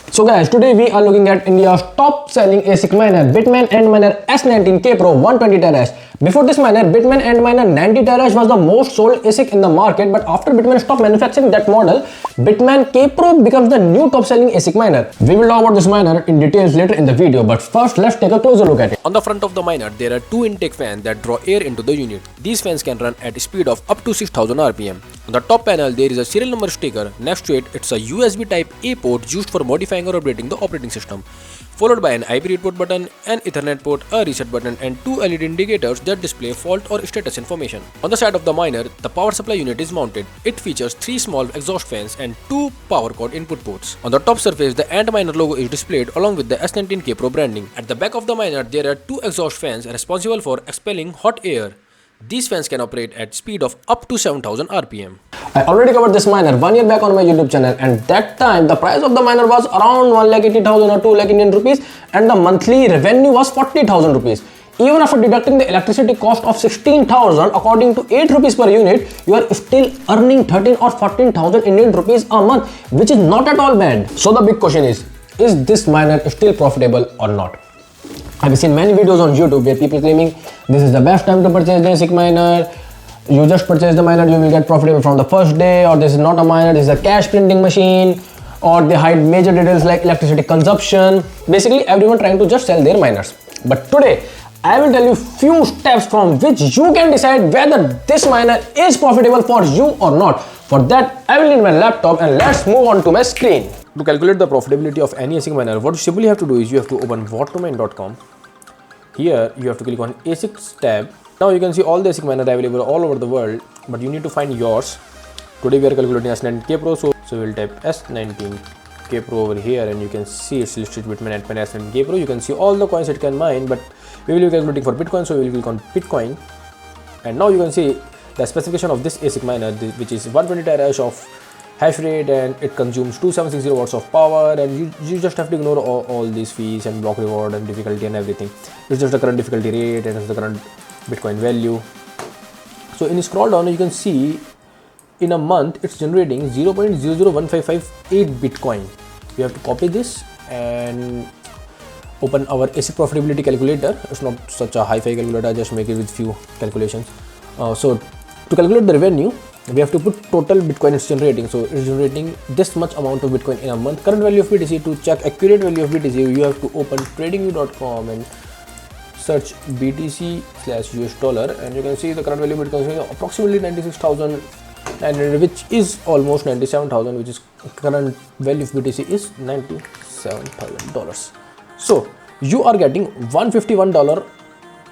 So guys, today we are looking at India's top selling ASIC miner, Bitmain Antminer S19K Pro 120 terahash. Before this miner, Bitmain Antminer 90 terahash was the most sold ASIC in the market, but after Bitmain stopped manufacturing that model, Bitmain K Pro becomes the new top selling ASIC miner. We will talk about this miner in details later in the video, but first let's take a closer look at it. On the front of the miner, there are two intake fans that draw air into the unit. These fans can run at a speed of up to 6000 RPM. On the top panel, there is a serial number sticker. Next to it, it's a USB Type A port used for modifying or updating the operating system, followed by an IP read port button, an Ethernet port, a reset button, and two LED indicators that display fault or status information. On the side of the miner, the power supply unit is mounted. It features three small exhaust fans and two power cord input ports. On the top surface, the Antminer logo is displayed along with the S19K Pro branding. At the back of the miner, there are two exhaust fans responsible for expelling hot air. These fans can operate at speed of up to 7000 RPM. I already covered this miner 1 year back on my YouTube channel, and that time the price of the miner was around 1,80,000 or 2 lakh Indian rupees, and the monthly revenue was 40,000 rupees. Even after deducting the electricity cost of 16,000 according to 8 rupees per unit, you are still earning 13 or 14,000 Indian rupees a month, which is not at all bad. So the big question is this miner still profitable or not? I've seen many videos on YouTube where people claiming this is the best time to purchase the ASIC miner. You just purchase the miner, you will get profitable from the first day, or this is not a miner, this is a cash printing machine, or they hide major details like electricity consumption. Basically, everyone trying to just sell their miners. But today, I will tell you few steps from which you can decide whether this miner is profitable for you or not. For that, I will need my laptop, and let's move on to my screen. To calculate the profitability of any ASIC miner, what you simply have to do is you have to open whatdomain.com. Here, you have to click on ASICs tab. Now you can see all the ASIC miners available all over the world, but you need to find yours. Today we are calculating S19K Pro, so we'll type S19K Pro over here, and you can see it's listed Bitmain Antminer S19K Pro. You can see all the coins it can mine, but we will be calculating for Bitcoin, so we will click on Bitcoin. And now you can see the specification of this ASIC miner, which is 120 terahash of hash rate, and it consumes 2760 watts of power, and you just have to ignore all these fees and block reward and difficulty and everything. It's just the current difficulty rate and it's the current Bitcoin value. So in scroll down, you can see in a month it's generating 0.001558 Bitcoin. We have to copy this and open our ASIC profitability calculator. It's not such a hi-fi calculator, I just make it with few calculations. So to calculate the revenue, we have to put total Bitcoin it's generating. So it's generating this much amount of Bitcoin in a month. Current value of BTC. To check accurate value of BTC, you have to open tradingview.com and search BTC/US dollar, and you can see the current value of Bitcoin is approximately 96,900, which is almost 97,000, which is current value of BTC is $97,000. So you are getting $151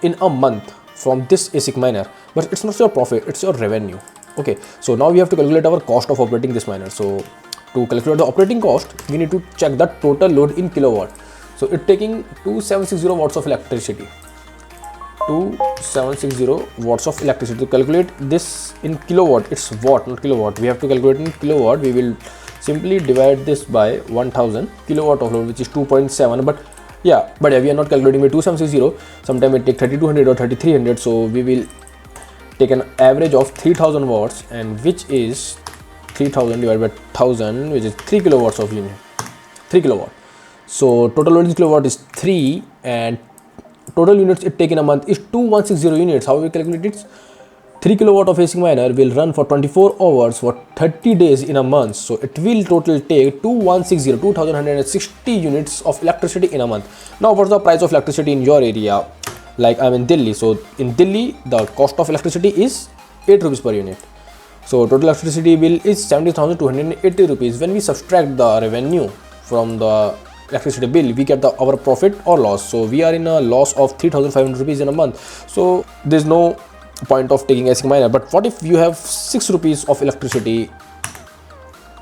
in a month from this ASIC miner, but it's not your profit, it's your revenue. Okay, so now we have to calculate our cost of operating this miner. So to calculate the operating cost, we need to check the total load in kilowatt. So it's taking 2760 watts of electricity. 2760 watts of electricity. To calculate this in kilowatt, it's watt, not kilowatt. We have to calculate in kilowatt. We will simply divide this by 1000 kilowatt of load, which is 2.7. But we are not calculating by 2760. Sometimes it takes 3200 or 3300. So we will take an average of 3000 watts, and which is 3000 divided by 1000, which is 3 kilowatts of unit. 3 kilowatt. So total load in kilowatt is 3, and total units it take in a month is 2160 units. How we calculate it? 3 kilowatt of ASIC miner will run for 24 hours for 30 days in a month. So it will total take 2160 units of electricity in a month. Now what's the price of electricity in your area? Like I'm in Delhi. So in Delhi, the cost of electricity is 8 rupees per unit. So total electricity bill is 70,280 rupees. When we subtract the revenue from the electricity bill, we get our profit or loss. So we are in a loss of 3,500 rupees in a month. So there's no point of taking ASIC miner. But what if you have 6 rupees of electricity?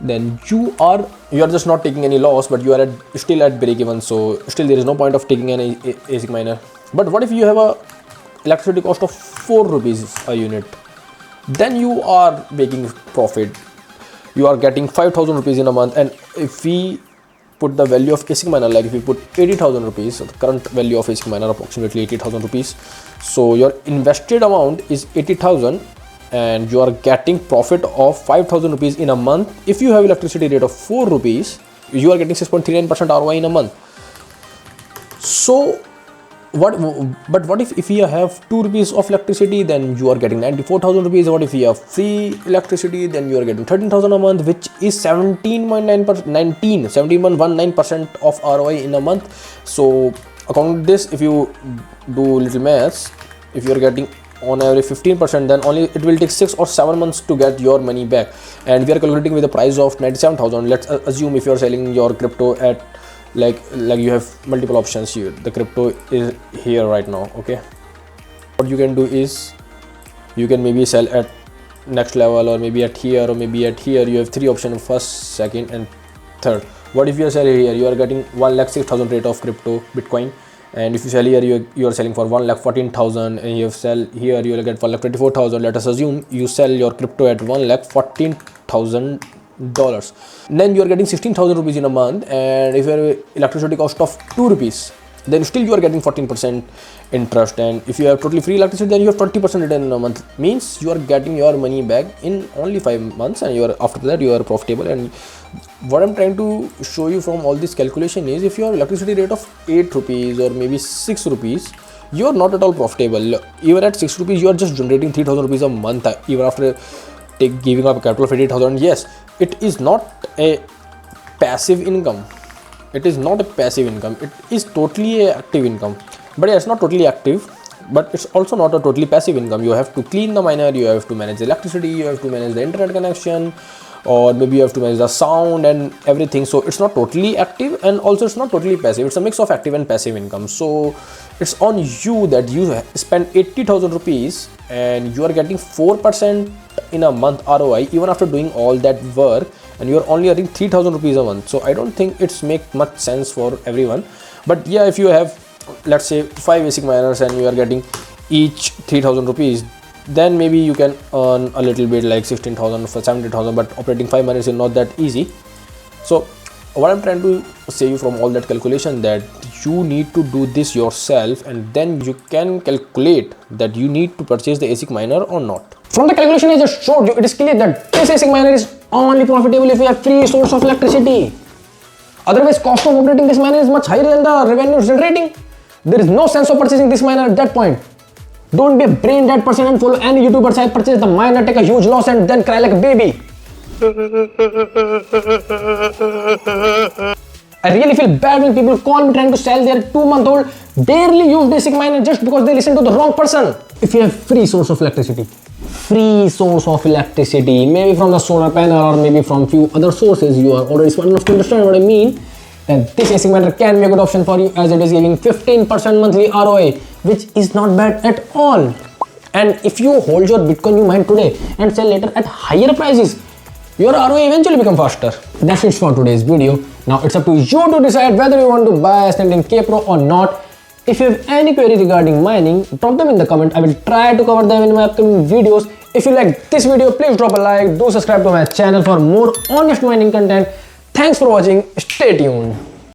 Then you are just not taking any loss, but you are still at break even. So still there is no point of taking any ASIC miner. But what if you have a electricity cost of 4 rupees a unit? Then you are making profit. You are getting 5,000 rupees in a month. And if we put the value of ASIC miner, like if we put 80,000 rupees, so the current value of ASIC miner approximately 80,000 rupees. So your invested amount is 80,000, and you are getting profit of 5,000 rupees in a month. If you have electricity rate of 4 rupees, you are getting 6.39% ROI in a month. So what if you have 2 rupees of electricity, then you are getting 94,000 rupees. What if you have free electricity, then you are getting 13,000 a month, which is 17.19% of ROI in a month. So according to this, if you do little maths, if you are getting on average 15%, then only it will take 6 or 7 months to get your money back. And we are calculating with the price of 97,000. Let's assume if you are selling your crypto at like you have multiple options here. The crypto is here right now. Okay, what you can do is you can maybe sell at next level, or maybe at here, or maybe at here. You have 3 options: first, second and third. What if you are selling here? You are getting 1,06,000 rate of crypto Bitcoin, and if you sell here, you are selling for 1,14,000, and you sell here, you will get 1,24,000. Let us assume you sell your crypto at $1,14,000. Then you are getting 16,000 rupees in a month, and if your electricity cost of 2 rupees, then still you are getting 14% interest. And if you have totally free electricity, then you have 20% return in a month. Means you are getting your money back in only 5 months, and after that you are profitable. And what I'm trying to show you from all this calculation is, if your electricity rate of 8 rupees or maybe 6 rupees, you are not at all profitable. Even at 6 rupees, you are just generating 3,000 rupees a month, even after giving up a capital of 80,000. Yes, it is not a passive income. It is not a passive income. It is totally a active income. But yeah, it's not totally active, but it's also not a totally passive income. You have to clean the miner, you have to manage the electricity, you have to manage the internet connection, or maybe you have to manage the sound and everything. So it's not totally active, and also it's not totally passive. It's a mix of active and passive income. So it's on you that you spend 80,000 rupees and you are getting 4% in a month ROI, even after doing all that work, and you are only earning 3,000 rupees a month. So I don't think it's make much sense for everyone. But yeah, if you have, let's say, 5 ASIC miners and you are getting each 3,000 rupees, then maybe you can earn a little bit, like 16,000 for 70,000. But operating 5 miners is not that easy. So what I'm trying to say you from all that calculation, that you need to do this yourself, and then you can calculate that you need to purchase the ASIC miner or not. From the calculation I just showed you, it is clear that this ASIC miner is only profitable if you have free source of electricity. Otherwise, cost of operating this miner is much higher than the revenue it's generating. There is no sense of purchasing this miner at that point. Don't be a brain dead person and follow any YouTuber side, purchase the miner, take a huge loss, and then cry like a baby. I really feel bad when people call me trying to sell their 2-month-old barely used ASIC miner just because they listen to the wrong person. If you have free source of electricity, maybe from the solar panel or maybe from few other sources, you are already smart enough to understand what I mean, then this ASIC miner can be a good option for you, as it is giving 15% monthly ROI, which is not bad at all. And if you hold your Bitcoin you mine today and sell later at higher prices, your ROI eventually become faster. That's it for today's video. Now it's up to you to decide whether you want to buy S19K Pro or not. If you have any query regarding mining, drop them in the comment. I will try to cover them in my upcoming videos. If you like this video, please drop a like. Do subscribe to my channel for more honest mining content. Thanks for watching. Stay tuned.